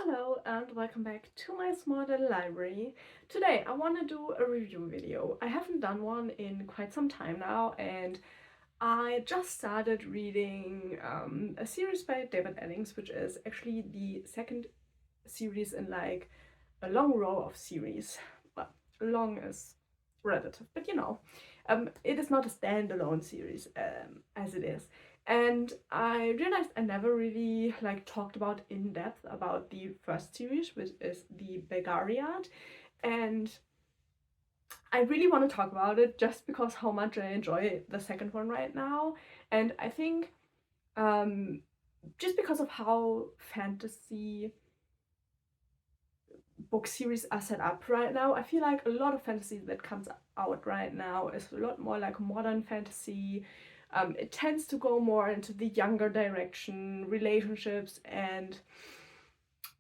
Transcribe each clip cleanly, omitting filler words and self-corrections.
Hello and welcome back to my small little library. Today I want to do a review video. I haven't done one in quite some time now, and I just started reading a series by David Eddings, which is actually the second series in like a long row of series. Well, long is relative, but it is not a standalone series as it is. And I realized I never really talked about in depth about the first series, which is the Belgariad, and I really want to talk about it just because how much I enjoy the second one right now. And I think just because of how fantasy book series are set up right now, I feel like a lot of fantasy that comes out right now is a lot more like modern fantasy. It tends to go more into the younger direction, relationships and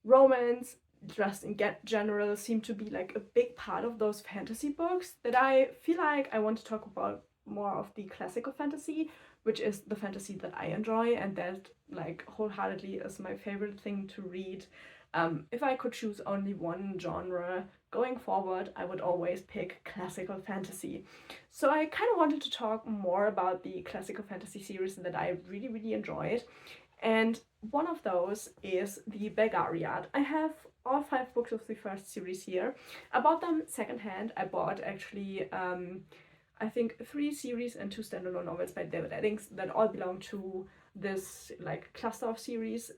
romance just in general seem to be like a big part of those fantasy books, that I feel like I want to talk about more of the classical fantasy, which is the fantasy that I enjoy and that like wholeheartedly is my favorite thing to read. If I could choose only one genre going forward, I would always pick classical fantasy. So I kind of wanted to talk more about the classical fantasy series that I really enjoyed. And one of those is the Belgariad. I have all 5 books of the first series here. I bought them secondhand. I bought actually, I think 3 series and 2 standalone novels by David Eddings that all belong to this like cluster of series.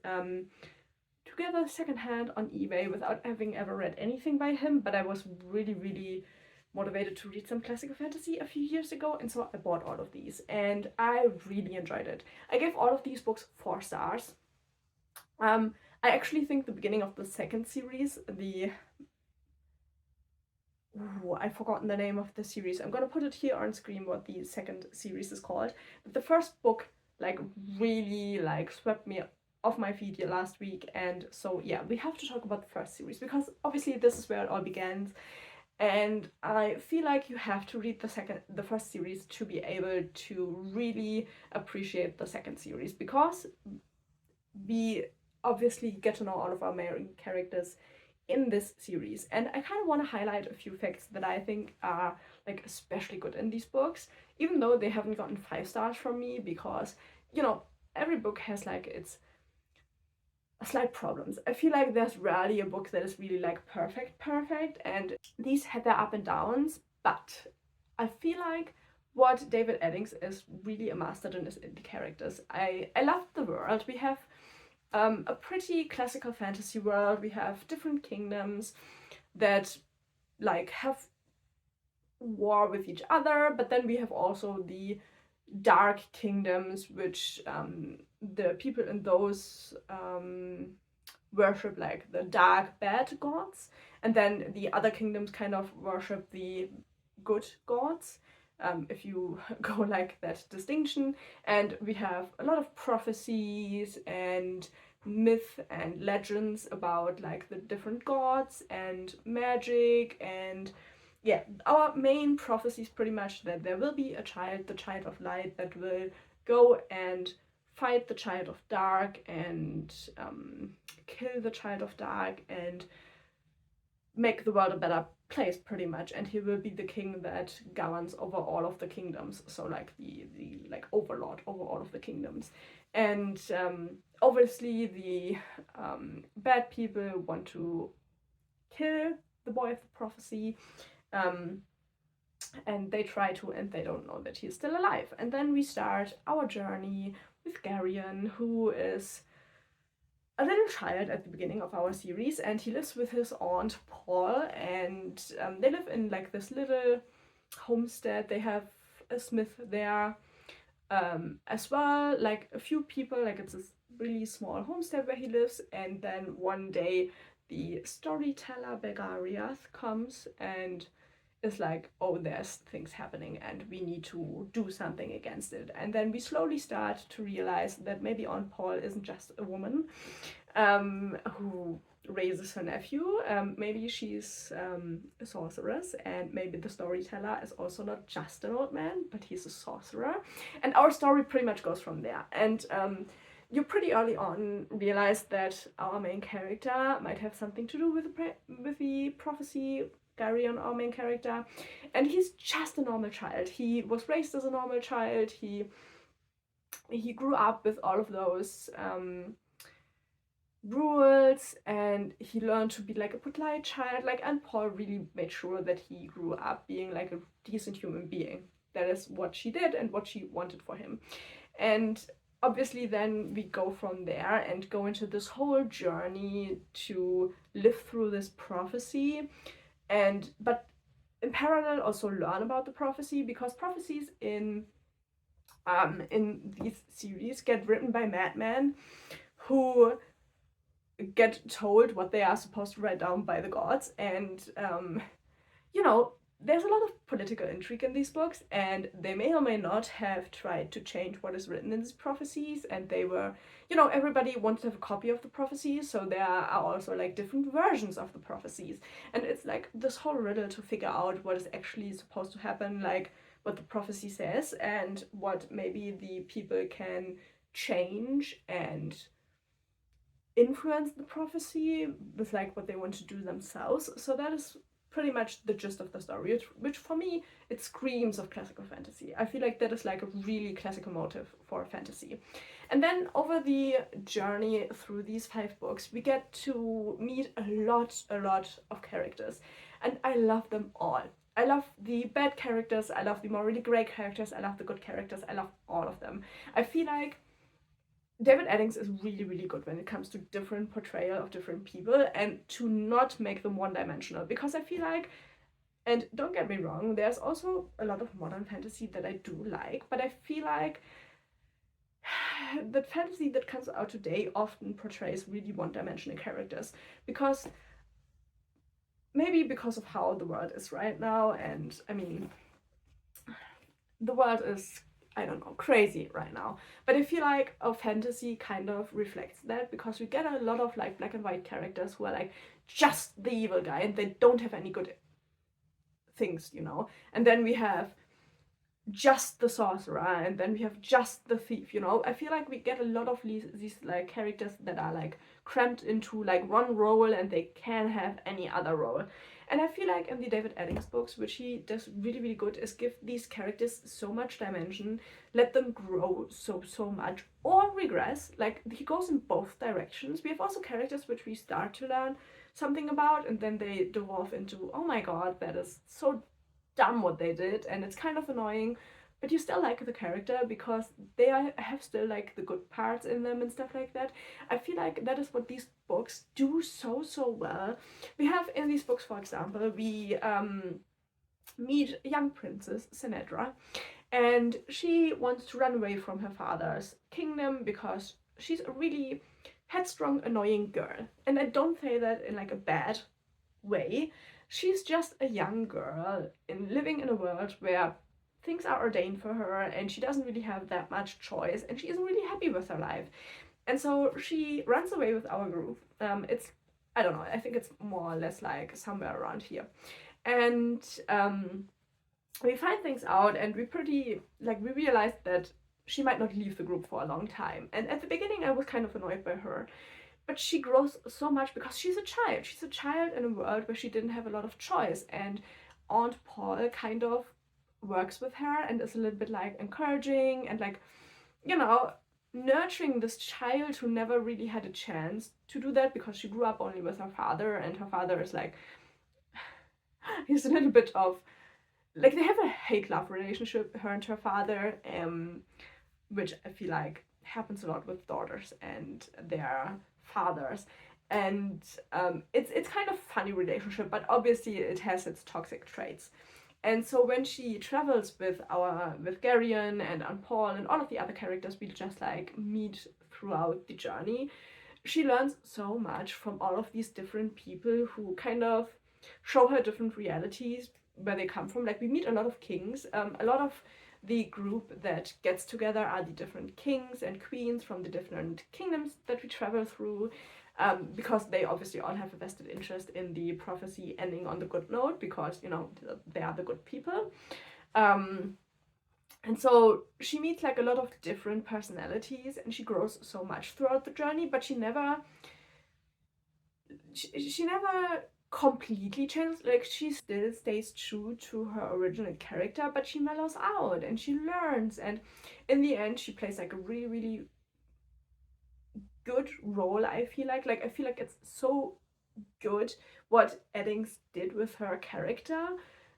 Together secondhand on eBay without having ever read anything by him, but I was really motivated to read some classical fantasy a few years ago, and so I bought all of these and I really enjoyed it. I gave all of these books 4 stars. I actually think the beginning of the second series, I've forgotten the name of the series. I'm gonna put it here on screen what the second series is called. But the first book like really like swept me off my feet last week, and so yeah, we have to talk about the first series because obviously this is where it all begins. And I feel like you have to read the first series to be able to really appreciate the second series, because we obviously get to know all of our main characters in this series. And I kind of want to highlight a few facts that I think are like especially good in these books, even though they haven't gotten 5 stars from me, because every book has like its slight problems. I feel like there's rarely a book that is really like perfect, and these had their up and downs, but I feel like what David Eddings is really a master in is in the characters. I love the world. We have a pretty classical fantasy world. We have different kingdoms that like have war with each other, but then we have also the dark kingdoms, which the people in those worship like the dark bad gods, and then the other kingdoms kind of worship the good gods, if you go like that distinction. And we have a lot of prophecies and myth and legends about like the different gods and magic. And yeah, our main prophecy is pretty much that there will be a child, the child of light, that will go and fight the child of dark and kill the child of dark and make the world a better place pretty much. And he will be the king that governs over all of the kingdoms, so like the like overlord over all of the kingdoms. And obviously the bad people want to kill the boy of the prophecy, and they try to, and they don't know that he's still alive. And then we start our journey with Garion, who is a little child at the beginning of our series, and he lives with his aunt Paul, and they live in like this little homestead. They have a smith there, as well, like a few people, like it's this really small homestead where he lives. And then one day the storyteller Belgariad comes and is like, oh, there's things happening and we need to do something against it. And then we slowly start to realize that maybe Aunt Paul isn't just a woman who raises her nephew. Maybe she's a sorceress, and maybe the storyteller is also not just an old man, but he's a sorcerer. And our story pretty much goes from there. And you pretty early on realize that our main character might have something to do with the prophecy. Garion, our main character, and he's just a normal child. He was raised as a normal child. He grew up with all of those rules, and he learned to be like a polite child. Like, and Paul really made sure that he grew up being like a decent human being. That is what she did and what she wanted for him. And obviously then we go from there and go into this whole journey to live through this prophecy, but in parallel also learn about the prophecy, because prophecies in these series get written by madmen who get told what they are supposed to write down by the gods. And you know, there's a lot of political intrigue in these books, and they may or may not have tried to change what is written in these prophecies. And they were, you know, everybody wanted to have a copy of the prophecies, so there are also like different versions of the prophecies. And it's like this whole riddle to figure out what is actually supposed to happen, like what the prophecy says, and what maybe the people can change and influence the prophecy with like what they want to do themselves. So that is pretty much the gist of the story, which for me, it screams of classical fantasy. I feel like that is like a really classical motive for fantasy. And then over the journey through these 5 books, we get to meet a lot of characters, and I love them all. I love the bad characters, I love the morally grey characters, I love the good characters, I love all of them. I feel like David Eddings is really good when it comes to different portrayal of different people, and to not make them one-dimensional, because I feel like, and don't get me wrong, there's also a lot of modern fantasy that I do like, but I feel like the fantasy that comes out today often portrays really one-dimensional characters, because maybe because of how the world is right now. And I mean, the world is, I don't know, crazy right now. But I feel like our fantasy kind of reflects that, because we get a lot of like black and white characters who are like just the evil guy and they don't have any good things, you know. And then we have just the sorcerer, and then we have just the thief, you know. I feel like we get a lot of these like characters that are like cramped into like one role, and they can't have any other role. And I feel like in the David Eddings books, which he does really good, is give these characters so much dimension, let them grow so much, or regress. Like, he goes in both directions. We have also characters which we start to learn something about, and then they devolve into, oh my god, that is so dumb what they did, and it's kind of annoying, but you still like the character because they have still like the good parts in them and stuff like that. I feel like that is what these books do so well. We have in these books, for example, we meet young princess Sinedra, and she wants to run away from her father's kingdom because she's a really headstrong, annoying girl. And I don't say that in like a bad way. She's just a young girl living in a world where things are ordained for her, and she doesn't really have that much choice, and she isn't really happy with her life. And so she runs away with our group. It's, I don't know, I think it's more or less like somewhere around here. And we find things out, and we realized that she might not leave the group for a long time. And at the beginning I was kind of annoyed by her. But she grows so much because she's a child. She's a child in a world where she didn't have a lot of choice. And Aunt Paul kind of works with her and is a little bit like encouraging and like, you know, nurturing this child who never really had a chance to do that because she grew up only with her father, and her father is like, he's a little bit of, like, they have a hate-love relationship, her and her father, which I feel like happens a lot with daughters and their fathers. And it's kind of funny relationship, but obviously it has its toxic traits. And so when she travels with Garion and Aunt Paul and all of the other characters we just like meet throughout the journey, she learns so much from all of these different people who kind of show her different realities where they come from. Like, we meet a lot of kings. A lot of the group that gets together are the different kings and queens from the different kingdoms that we travel through, because they obviously all have a vested interest in the prophecy ending on the good note, because, you know, they are the good people. And so she meets like a lot of different personalities, and she grows so much throughout the journey, but she never completely changes. Like, she still stays true to her original character, but she mellows out and she learns, and in the end she plays like a really, really good role. I feel like it's so good what Eddings did with her character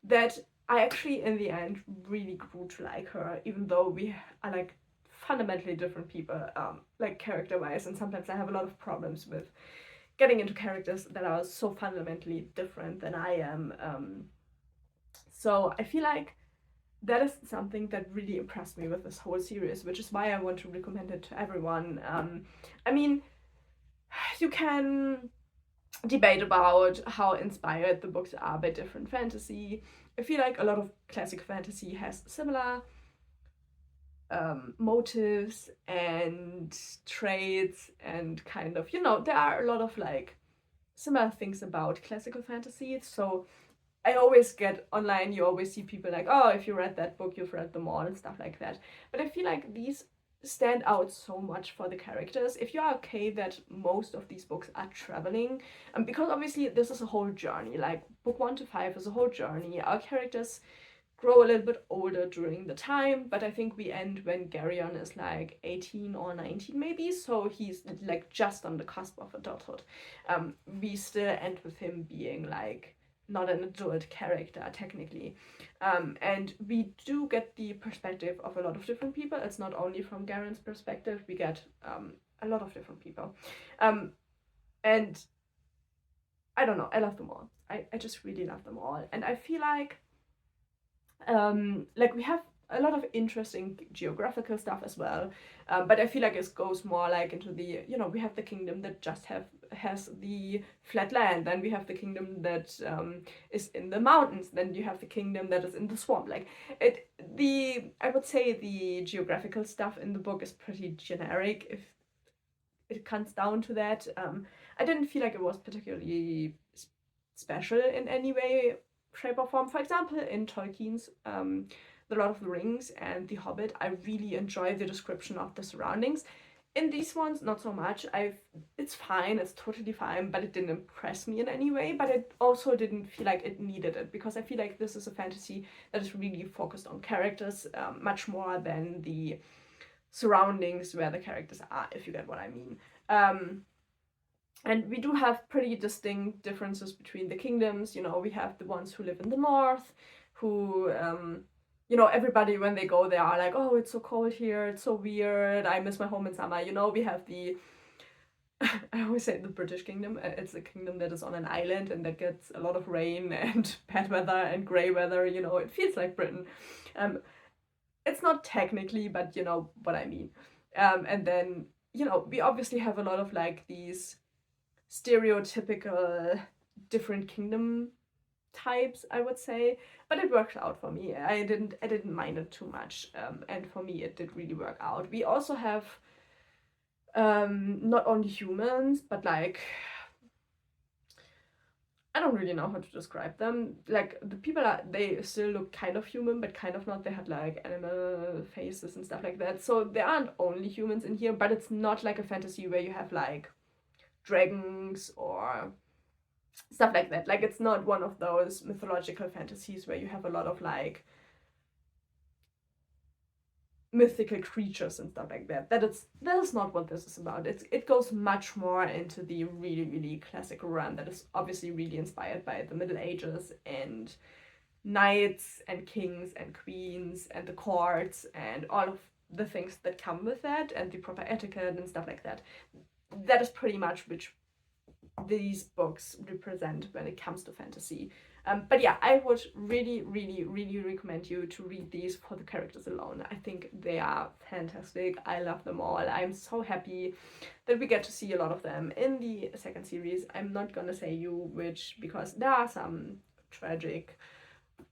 that I actually in the end really grew to like her, even though we are like fundamentally different people, like character wise, and sometimes I have a lot of problems with getting into characters that are so fundamentally different than I am. So I feel like that is something that really impressed me with this whole series, which is why I want to recommend it to everyone. I mean, you can debate about how inspired the books are by different fantasy. I feel like a lot of classic fantasy has similar motives and traits, and kind of, there are a lot of like similar things about classical fantasy. So I always get online, you always see people like, oh, if you read that book, you've read them all, and stuff like that. But I feel like these stand out so much for the characters. If you're okay that most of these books are traveling, and because obviously this is a whole journey, like book 1 to 5 is a whole journey. Our characters grow a little bit older during the time, but I think we end when Garyon is like 18 or 19 maybe, so he's like just on the cusp of adulthood. We still end with him being like not an adult character technically, and we do get the perspective of a lot of different people. It's not only from Garen's perspective, we get a lot of different people, and I don't know, I love them all. I just really love them all, and I feel like we have a lot of interesting geographical stuff as well, but I feel like it goes more like into the, we have the kingdom that just has the flat land, then we have the kingdom that is in the mountains, then you have the kingdom that is in the swamp. Like, I would say the geographical stuff in the book is pretty generic if it comes down to that. I didn't feel like it was particularly special in any way, shape, or form. For example, in Tolkien's The Lord of the Rings and The Hobbit, I really enjoy the description of the surroundings. In these ones, not so much. It's fine, it's totally fine, but it didn't impress me in any way. But it also didn't feel like it needed it, because I feel like this is a fantasy that is really focused on characters, much more than the surroundings where the characters are, if you get what I mean. And we do have pretty distinct differences between the kingdoms. We have the ones who live in the north, who, everybody when they go there are like, oh, it's so cold here, it's so weird, I miss my home in summer. We have the, I always say the British kingdom. It's a kingdom that is on an island and that gets a lot of rain and bad weather and grey weather. It feels like Britain. It's not technically, but you know what I mean. And then, we obviously have a lot of like these stereotypical different kingdom types, I would say, but it worked out for me. I didn't mind it too much, and for me it did really work out. We also have not only humans, but like, I don't really know how to describe them. Like, the people they still look kind of human, but kind of not. They had like animal faces and stuff like that. So there aren't only humans in here, but it's not like a fantasy where you have like dragons or stuff like that. Like, it's not one of those mythological fantasies where you have a lot of like mythical creatures and stuff like that. That is not what this is about. It goes much more into the really, really classic run that is obviously really inspired by the Middle Ages and knights and kings and queens and the courts and all of the things that come with that, and the proper etiquette and stuff like that. That is pretty much which these books represent when it comes to fantasy. But yeah, I would really, really, really recommend you to read these for the characters alone. I think they are fantastic. I love them all. I'm so happy that we get to see a lot of them in the second series. I'm not gonna say you which, because there are some tragic,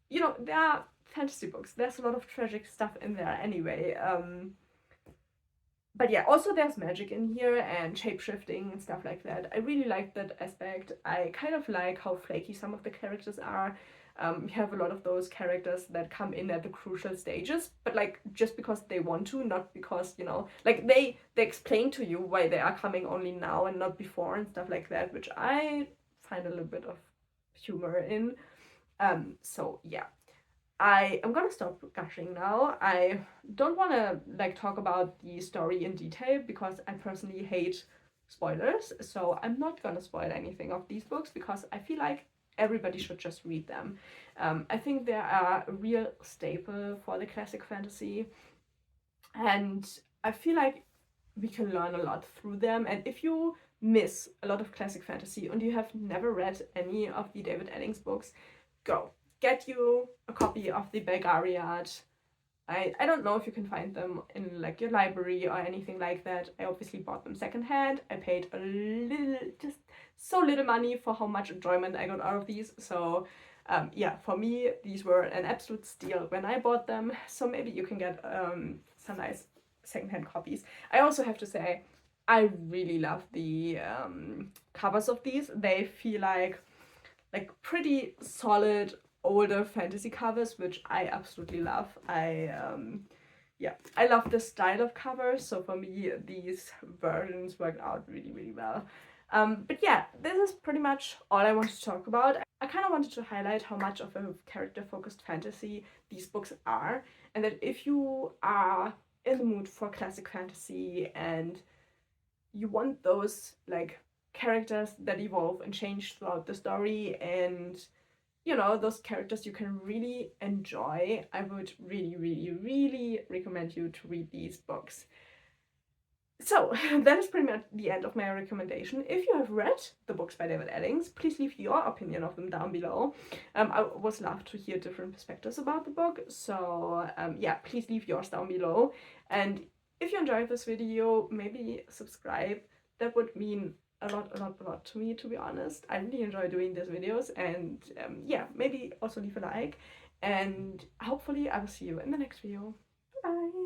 there are fantasy books. There's a lot of tragic stuff in there anyway. But yeah, also there's magic in here and shape-shifting and stuff like that. I really like that aspect. I kind of like how flaky some of the characters are. We have a lot of those characters that come in at the crucial stages, but like just because they want to, not because, you know, like they explain to you why they are coming only now and not before and stuff like that, which I find a little bit of humor in. So yeah, I am gonna stop gushing now. I don't want to like talk about the story in detail because I personally hate spoilers, so I'm not gonna spoil anything of these books because I feel like everybody should just read them. I think they are a real staple for the classic fantasy, and I feel like we can learn a lot through them. And if you miss a lot of classic fantasy and you have never read any of the David Eddings books, go get you a copy of the Belgariad. I don't know if you can find them in like your library or anything like that. I obviously bought them secondhand. I paid a little, just so little money for how much enjoyment I got out of these. So yeah, for me, these were an absolute steal when I bought them. So maybe you can get some nice secondhand copies. I also have to say, I really love the covers of these. They feel like pretty solid older fantasy covers, which I absolutely love. Yeah, I love the style of covers, so for me these versions worked out really, really well. But yeah, this is pretty much all I wanted to talk about. I kind of wanted to highlight how much of a character-focused fantasy these books are, and that if you are in the mood for classic fantasy and you want those like characters that evolve and change throughout the story, and you know, those characters you can really enjoy, I would really, really, really recommend you to read these books. So that is pretty much the end of my recommendation. If you have read the books by David Eddings, please leave your opinion of them down below. I would love to hear different perspectives about the book, so yeah, please leave yours down below. And if you enjoyed this video, maybe subscribe. That would mean a lot to me, to be honest. I really enjoy doing these videos, and yeah, maybe also leave a like, and hopefully I will see you in the next video. Bye!